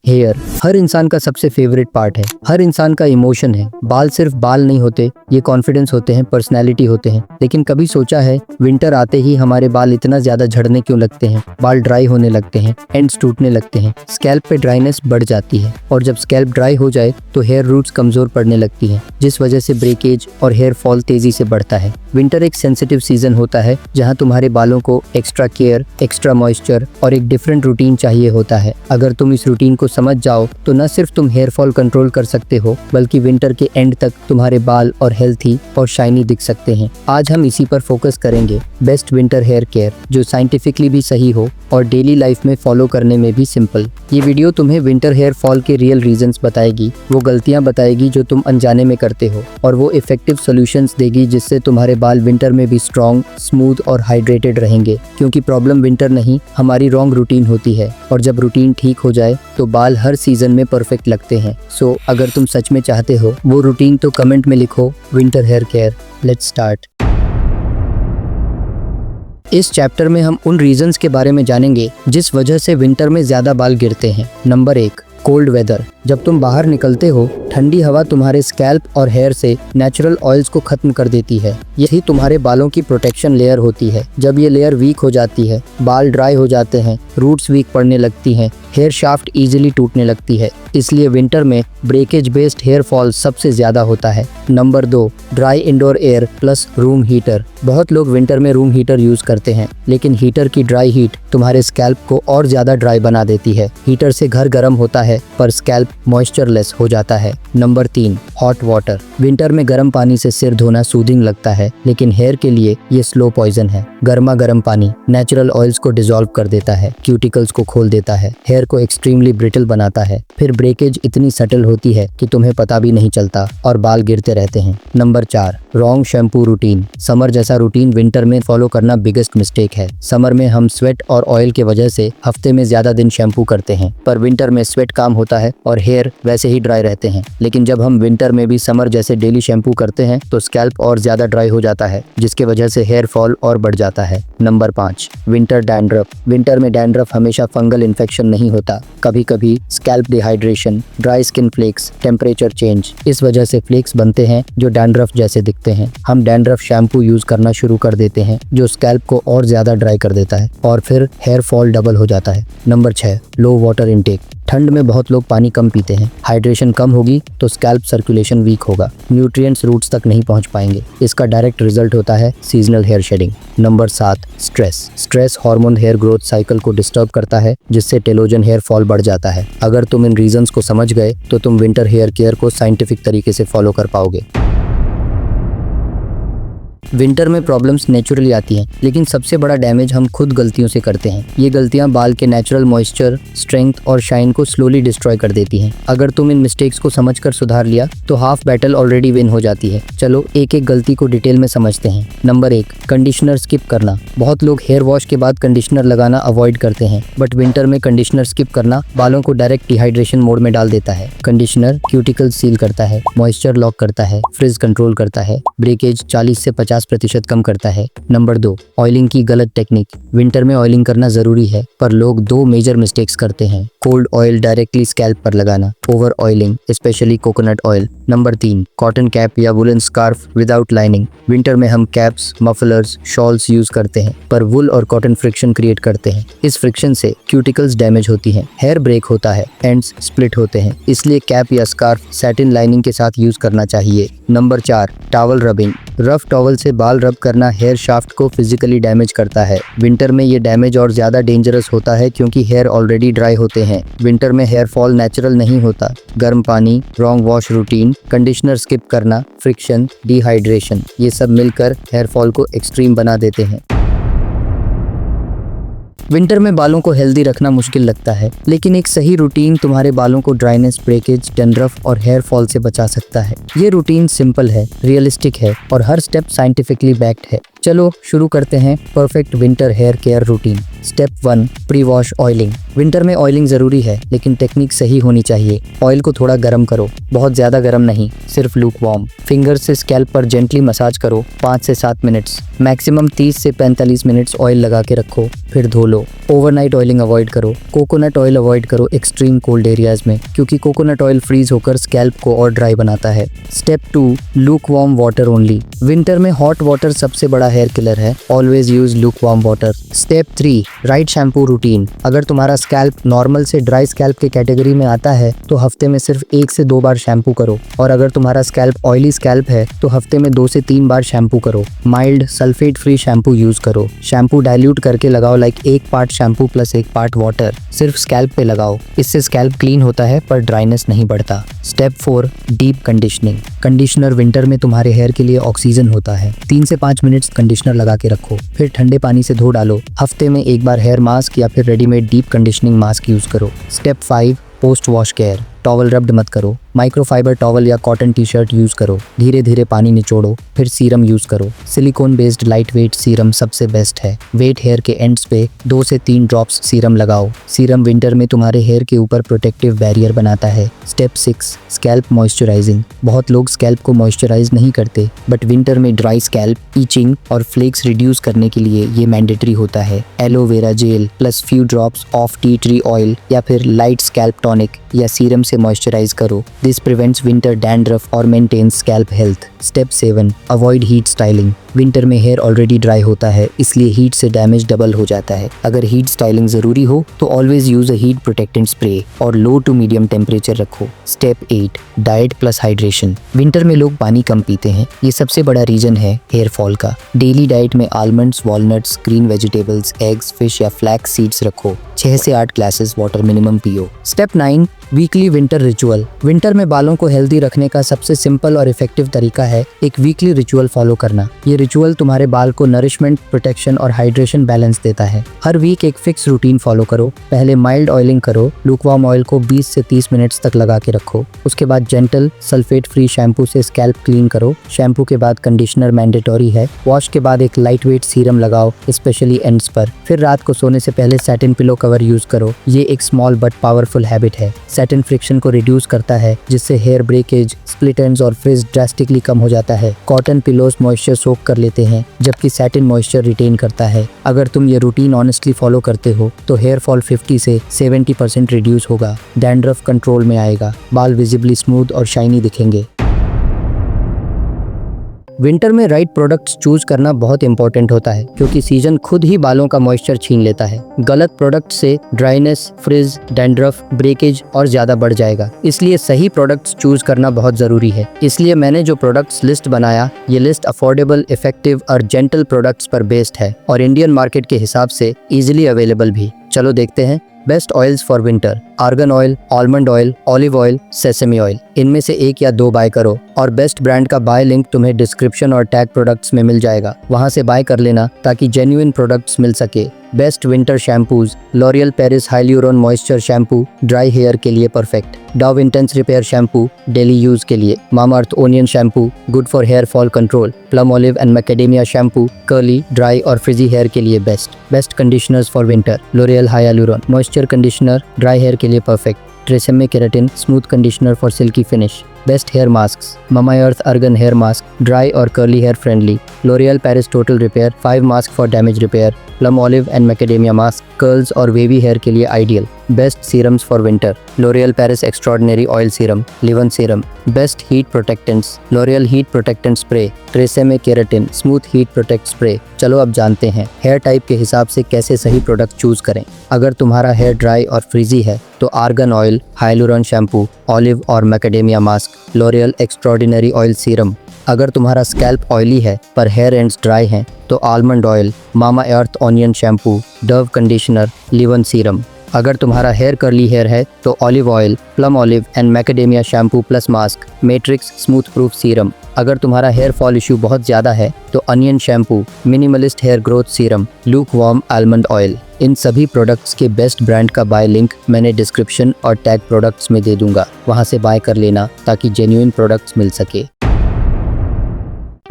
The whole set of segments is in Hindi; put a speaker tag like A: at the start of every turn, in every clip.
A: हेयर हर इंसान का सबसे फेवरेट पार्ट है, हर इंसान का इमोशन है। बाल सिर्फ बाल नहीं होते, ये कॉन्फिडेंस होते हैं, पर्सनैलिटी होते हैं। लेकिन कभी सोचा है विंटर आते ही हमारे बाल इतना ज्यादा झड़ने क्यों लगते हैं? बाल ड्राई होने लगते हैं, एंड्स टूटने लगते हैं, स्कैल्प पे ड्राइनेस बढ़ जाती है और जब स्कैल्प ड्राई हो जाए तो हेयर रूट्स कमजोर पड़ने लगती हैं, जिस वजह से ब्रेकेज और हेयर फॉल तेजी से बढ़ता है। विंटर एक सेंसिटिव सीजन होता है जहाँ तुम्हारे बालों को एक्स्ट्रा केयर, एक्स्ट्रा मॉइस्चर और एक डिफरेंट रूटीन चाहिए होता है। अगर तुम इस रूटीन को समझ जाओ तो न सिर्फ तुम हेयर फॉल कंट्रोल कर सकते हो, बल्कि विंटर के एंड तक तुम्हारे बाल और हेल्थी और शाइनी दिख सकते हैं। आज हम इसी पर फोकस करेंगे, बेस्ट विंटर हेयर केयर जो साइंटिफिकली भी सही हो और डेली लाइफ में फॉलो करने में भी सिंपल। ये वीडियो तुम्हें विंटर हेयर फॉल के रियल रीजंस बताएगी, वो गलतियां बताएगी जो तुम अनजाने में करते हो और वो इफेक्टिव सॉल्यूशंस देगी जिससे तुम्हारे बाल विंटर में भी स्ट्रॉन्ग, स्मूथ और हाइड्रेटेड रहेंगे। क्योंकि प्रॉब्लम विंटर नहीं, हमारी रॉन्ग रूटीन होती है और जब रूटीन ठीक हो जाए तो बाल हर सीजन में परफेक्ट लगते हैं। सो अगर तुम सच में चाहते हो वो रूटीन तो कमेंट में लिखो winter hair care. Let's start. इस चैप्टर में हम उन रीजंस के बारे में जानेंगे जिस वजह से विंटर में ज्यादा बाल गिरते हैं। Number 1, cold weather. जब तुम बाहर निकलते हो, ठंडी हवा तुम्हारे स्कैल्प और हेयर से नेचुरल ऑयल्स को खत्म कर देती है। यही तुम्हारे बालों की प्रोटेक्शन लेयर होती है। जब ये लेयर वीक हो जाती है, बाल ड्राई हो जाते हैं, रूट्स वीक पड़ने लगती हैं, हेयर शाफ्ट इजीली टूटने लगती है। इसलिए विंटर में ब्रेकेज बेस्ड हेयर फॉल सबसे ज्यादा होता है। Number 2, dry indoor air plus room heater. बहुत लोग विंटर में रूम हीटर यूज करते हैं, लेकिन हीटर की ड्राई हीट तुम्हारे स्कैल्प को और ज्यादा ड्राई बना देती है। हीटर से घर गर्म होता है पर स्कैल्प मॉइस्चरलेस हो जाता है। Number 3, hot water. विंटर में गर्म पानी से सिर धोना सूदिंग लगता है, लेकिन हेयर के लिए ये स्लो पॉइजन है। गर्मा गर्म पानी नेचुरल ऑयल्स को डिसॉल्व कर देता है, क्यूटिकल्स को खोल देता है, हेयर को एक्सट्रीमली ब्रिटल बनाता है। फिर ब्रेकेज इतनी सटल होती है कि तुम्हें पता भी नहीं चलता और बाल गिरते रहते हैं। Number 4, wrong shampoo routine. Summer जैसा रूटीन विंटर में फॉलो करना बिगेस्ट मिस्टेक है। समर में हम स्वेट और ऑयल के वजह से हफ्ते में ज्यादा दिन शैम्पू करते हैं, पर विंटर में स्वेट काम होता है और हेयर वैसे ही ड्राई रहते हैं। लेकिन जब हम विंटर में भी समर जैसे डेली शैम्पू करते हैं तो स्कैल्प और ज्यादा ड्राई हो जाता है, जिसके वजह से हेयर फॉल और बढ़ जाता है। Number 5, winter dandruff. विंटर में डैंड्रफ हमेशा फंगल इन्फेक्शन नहीं होता, कभी कभी scalp dehydration, dry skin flakes, temperature change, इस वजह से फ्लेक्स बनते हैं जो डैंड्रफ जैसे दिखते हैं। हम डैंड्रफ शैम्पू यूज करना शुरू कर देते हैं जो स्कैल्प को और ज्यादा ड्राई कर देता है और फिर हेयर फॉल डबल हो जाता है। नंबर 6, लो वाटर इनटेक। ठंड में बहुत लोग पानी कम पीते हैं। हाइड्रेशन कम होगी तो स्कैल्प सर्कुलेशन वीक होगा, न्यूट्रिएंट्स रूट्स तक नहीं पहुंच पाएंगे। इसका डायरेक्ट रिजल्ट होता है seasonal hair shedding. Number 7, stress. Stress hormone hair growth cycle को डिस्टर्ब करता है, जिससे टेलोजन हेयर फॉल बढ़ जाता है। अगर तुम इन रीजंस को समझ गए तो तुम विंटर हेयर केयर को साइंटिफिक तरीके से फॉलो कर पाओगे। विंटर में प्रॉब्लम्स नेचुरली आती हैं, लेकिन सबसे बड़ा डैमेज हम खुद गलतियों से करते हैं। ये गलतियां बाल के नेचुरल मॉइस्चर, स्ट्रेंथ और शाइन को स्लोली डिस्ट्रॉय कर देती हैं। अगर तुम इन मिस्टेक्स को समझकर सुधार लिया तो हाफ बैटल ऑलरेडी विन हो जाती है। चलो एक एक गलती को डिटेल में समझते हैं। नंबर 1, कंडीशनर स्किप करना। बहुत लोग हेयर वॉश के बाद कंडीशनर लगाना अवॉइड करते हैं, बट विंटर में कंडीशनर स्किप करना बालों को डायरेक्ट डिहाइड्रेशन मोड में डाल देता है। कंडीशनर क्यूटिकल सील करता है, मॉइस्चर लॉक करता है, फ्रिज कंट्रोल करता है, ब्रेकेज 40 से 50% कम करता है। नंबर 2, ऑयलिंग की गलत टेक्निक। विंटर में ऑयलिंग करना जरूरी है, पर लोग 2 मेजर मिस्टेक्स करते हैं। कोल्ड ऑयल डायरेक्टली स्कैल्प पर लगाना, over oiling specially coconut oil. Number 3, cotton cap या woollen scarf without lining. Winter में हम कैप्स, मफलर्स, शॉल्स यूज करते हैं, पर वुल और कॉटन फ्रिक्शन क्रिएट करते हैं। इस फ्रिक्शन से क्यूटिकल्स डैमेज होती हैं, हेयर ब्रेक होता है, एंड्स स्प्लिट होते हैं। इसलिए कैप या स्कार्फ सैटिन लाइनिंग के साथ यूज करना चाहिए। Number 4, towel rubbing. Rough towel से बाल रब करना हेयर शाफ्ट को फिजिकली डैमेज करता है। विंटर में ये डैमेज और ज्यादा डेंजरस होता है क्योंकि हेयर ऑलरेडी ड्राई होते हैं। विंटर में हेयर फॉल नेचुरल नहीं होता। गर्म पानी, wrong wash routine, conditioner skip करना, फ्रिक्शन, डिहाइड्रेशन, ये सब मिलकर हेयर फॉल को एक्सट्रीम बना देते हैं। विंटर में बालों को हेल्दी रखना मुश्किल लगता है, लेकिन एक सही रूटीन तुम्हारे बालों को ड्राइनेस, ब्रेकेज, डैंड्रफ और हेयर फॉल से बचा सकता है। ये रूटीन सिंपल है, रियलिस्टिक है और हर स्टेप साइंटिफिकली बैक्ड है। चलो शुरू करते हैं perfect winter hair care routine. Step 1, pre wash oiling. Winter में ऑयलिंग जरूरी है, लेकिन टेक्निक सही होनी चाहिए। ऑयल को थोड़ा गर्म करो, बहुत ज्यादा गर्म नहीं, सिर्फ लूक वार्म। फिंगर से स्कैल्प पर जेंटली मसाज करो 5 से 7 मिनट्स, मैक्सिमम 30 से 45 मिनट्स ऑयल लगा के रखो, फिर धो लो। ओवरनाइट ऑयलिंग अवॉइड करो। कोकोनट ऑयल अवॉइड करो एक्सट्रीम कोल्ड एरियाज में, क्योंकि कोकोनट ऑयल फ्रीज होकर स्कैल्प को और ड्राई बनाता है। Step 2, look warm water only. Winter में हॉट वाटर सबसे बड़ा हेयर किलर है, always use look warm water. Step 3, right shampoo routine. अगर तुम्हारा स्कैल्प नॉर्मल से ड्राई स्कैल्प के कैटेगरी में आता है तो हफ्ते में सिर्फ 1 से 2 बार शैम्पू करो, और अगर तुम्हारा स्कैल्प ऑयली स्कैल्प है तो हफ्ते में 2 से 3 बार शैम्पू करो। Mild sulphate free shampoo use करो। शैम्पू डाइल्यूट करके लगाओ, like 1 part shampoo plus 1 part water. सिर्फ स्कैल्प पे लगाओ, इससे स्कैल्प क्लीन होता है पर ड्राइनेस नहीं बढ़ता। Step 4, deep conditioning. Conditioner winter में तुम्हारे हेयर के लिए ऑक्सीजन होता है। 3 से 5 मिनट्स कंडीशनर लगा के रखो, फिर ठंडे पानी से धो डालो। हफ्ते में 1 बार हेयर मास्क या फिर readymade deep conditioning mask use करो। Step 5, post wash care. Towel rubbed मत करो, माइक्रोफाइबर टॉवल या कॉटन टी शर्ट यूज करो। धीरे धीरे पानी निचोड़ो, फिर सीरम यूज करो। Silicone based light weight serum सबसे बेस्ट है। वेट हेयर के एंड्स पे 2 से 3 ड्रॉप्स सीरम लगाओ। सीरम विंटर में तुम्हारे हेयर के ऊपर प्रोटेक्टिव बैरियर बनाता है। Step 6, scalp moisturising. बहुत लोग स्कैल्प को मॉइस्चराइज नहीं करते, बट विंटर में ड्राई स्कैल्प, ईचिंग और फ्लेक्स रिड्यूस करने के लिए ये मैंडेटरी होता है। Aloe vera gel plus few drops of tea tree oil या फिर लाइट स्कैल्प टॉनिक या सीरम से मॉइस्चराइज करो। दिस प्रिवेंट्स विंटर डैंड्रफ और maintains scalp health. Step 7, avoid heat styling. Winter में हेयर ऑलरेडी ड्राई होता है, इसलिए हीट से डैमेज डबल हो जाता है। अगर हीट स्टाइलिंग जरूरी हो तो always use a heat protectant spray और लो टू मीडियम टेम्परेचर रखो। Step 8, diet plus hydration. Winter में लोग पानी कम पीते हैं, ये सबसे बड़ा रीजन है हेयर फॉल का। डेली डाइट में almonds, walnuts, green vegetables, eggs, fish या फ्लैक्स सीड्स रखो। 6 से 8 ग्लासेस वाटर मिनिमम पियो। Step 9, weekly winter ritual. Winter में बालों को हेल्दी रखने का सबसे सिंपल और इफेक्टिव तरीका है एक वीकली रिचुअल फॉलो करना। ये रिचुअल तुम्हारे बाल को नरिशमेंट, प्रोटेक्शन और हाइड्रेशन बैलेंस देता है। हर वीक एक फिक्स रूटीन फॉलो करो। पहले माइल्ड ऑयलिंग करो, लूकवार्म ऑयल को 20 से 30 मिनट्स तक लगा के रखो। उसके बाद जेंटल सल्फेट फ्री शैम्पू से स्कैल्प क्लीन करो। शैम्पू के बाद कंडीशनर मैंडेटरी है। वॉश के बाद एक लाइट वेट सीरम लगाओ, स्पेशली एंड्स पर। फिर रात को सोने से पहले सैटिन पिलो कवर यूज करो। ये एक स्मॉल बट पावरफुल हैबिट है। सैटिन फ्रिक्शन को रिड्यूस करता है, जिससे हेयर ब्रेकेज, स्प्लिट एंड्स और फ्रिज ड्रास्टिकली कम हो जाता है। कॉटन पिलोज मॉइस्चर सोक कर लेते हैं, जबकि सैटिन मॉइस्चर रिटेन करता है। अगर तुम ये रूटीन ऑनेस्टली फॉलो करते हो तो हेयर फॉल 50 से 70% रिड्यूस होगा। डैंड्रफ कंट्रोल में आएगा, बाल विजिबली स्मूथ और शाइनी दिखेंगे। विंटर में राइट प्रोडक्ट्स चूज करना बहुत इंपॉर्टेंट होता है, क्योंकि सीजन खुद ही बालों का मॉइस्चर छीन लेता है। गलत प्रोडक्ट से ड्राइनेस, फ्रिज, डैंड्रफ, ब्रेकेज और ज्यादा बढ़ जाएगा। इसलिए सही प्रोडक्ट्स चूज करना बहुत जरूरी है। इसलिए मैंने जो प्रोडक्ट्स लिस्ट बनाया, ये लिस्ट अफोर्डेबल, इफेक्टिव और जेंटल प्रोडक्ट्स पर बेस्ड है और इंडियन मार्केट के हिसाब से इजीली अवेलेबल भी। चलो देखते हैं। Best oils for winter: argan oil, almond oil, olive oil, sesame oil. इनमें से 1 या 2 बाय करो, और बेस्ट ब्रांड का बाय लिंक तुम्हें डिस्क्रिप्शन और टैग प्रोडक्ट्स में मिल जाएगा। वहां से बाय कर लेना ताकि जेन्युइन प्रोडक्ट्स मिल सके। Best winter shampoos: L'Oreal Paris hyaluron moisture shampoo, dry hair के लिए perfect. Dove intense repair shampoo, daily use के लिए। Mamaearth onion shampoo, good for hair fall control. Plum olive and macadamia shampoo, curly, dry और फ्रिजी हेयर के लिए best. Best conditioners for winter: L'Oreal hyaluron moisture conditioner, dry hair के लिए perfect. Tresemme keratin smooth conditioner for silky finish. Best hair masks: Mamaearth organ hair mask, dry और curly hair friendly. L'Oreal Paris total repair 5 mask for damage repair. Plum olive and macadamia mask, curls और वेवी हेयर के लिए ideal. Best serums for winter: L'Oreal Paris extraordinary oil serum, Livon serum. Best heat protectants: L'Oreal heat protectant spray, Tresemme keratin smooth heat protect spray. चलो अब जानते हैं हेयर टाइप के हिसाब से कैसे सही प्रोडक्ट चूज करें। अगर तुम्हारा हेयर ड्राई और फ्रीजी है तो आर्गन ऑयल, हाइलूरॉन शैम्पू, ऑलिव और macadamia mask, L'Oréal extraordinary oil serum. अगर तुम्हारा स्कैल्प ऑयली है पर हेयर एंड्स ड्राई हैं तो almond oil, Mamaearth onion shampoo, Dove conditioner, Livon serum. अगर तुम्हारा हेयर कर्ली हेयर है तो olive oil, Plum olive and macadamia shampoo plus mask, Matrix smooth proof serum. अगर तुम्हारा हेयर फॉल इशू बहुत ज़्यादा है तो onion shampoo, Minimalist hair growth serum, lukewarm almond oil. इन सभी प्रोडक्ट्स के बेस्ट ब्रांड का बाय लिंक मैंने डिस्क्रिप्शन और टैग प्रोडक्ट्स में दे दूंगा, वहां से बाय कर लेना ताकि जेन्युइन प्रोडक्ट्स मिल सके।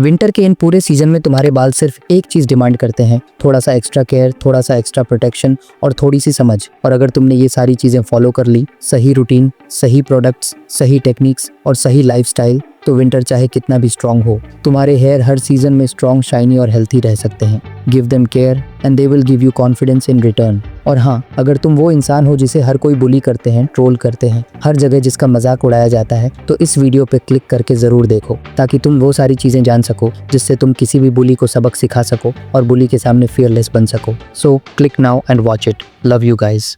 A: विंटर के इन पूरे सीजन में तुम्हारे बाल सिर्फ एक चीज डिमांड करते हैं, थोड़ा सा एक्स्ट्रा केयर, थोड़ा सा एक्स्ट्रा प्रोटेक्शन और थोड़ी सी समझ। और अगर तुमने ये सारी चीजें फॉलो कर ली, सही रूटीन, सही प्रोडक्ट्स, सही टेक्निक्स और सही लाइफस्टाइल, तो विंटर चाहे कितना भी स्ट्रांग हो, तुम्हारे हेयर हर सीजन में स्ट्रांग, शाइनी और हेल्थी रह सकते हैं। Give them care and they will give you confidence in return. और हाँ, अगर तुम वो इंसान हो जिसे हर कोई बुली करते हैं, ट्रोल करते हैं, हर जगह जिसका मजाक उड़ाया जाता है, तो इस वीडियो पे क्लिक करके जरूर देखो, ताकि तुम वो सारी चीजें जान सको जिससे तुम किसी भी बुली को सबक सिखा सको और बुली के सामने फियरलेस बन सको। So click now and watch it. Love you guys.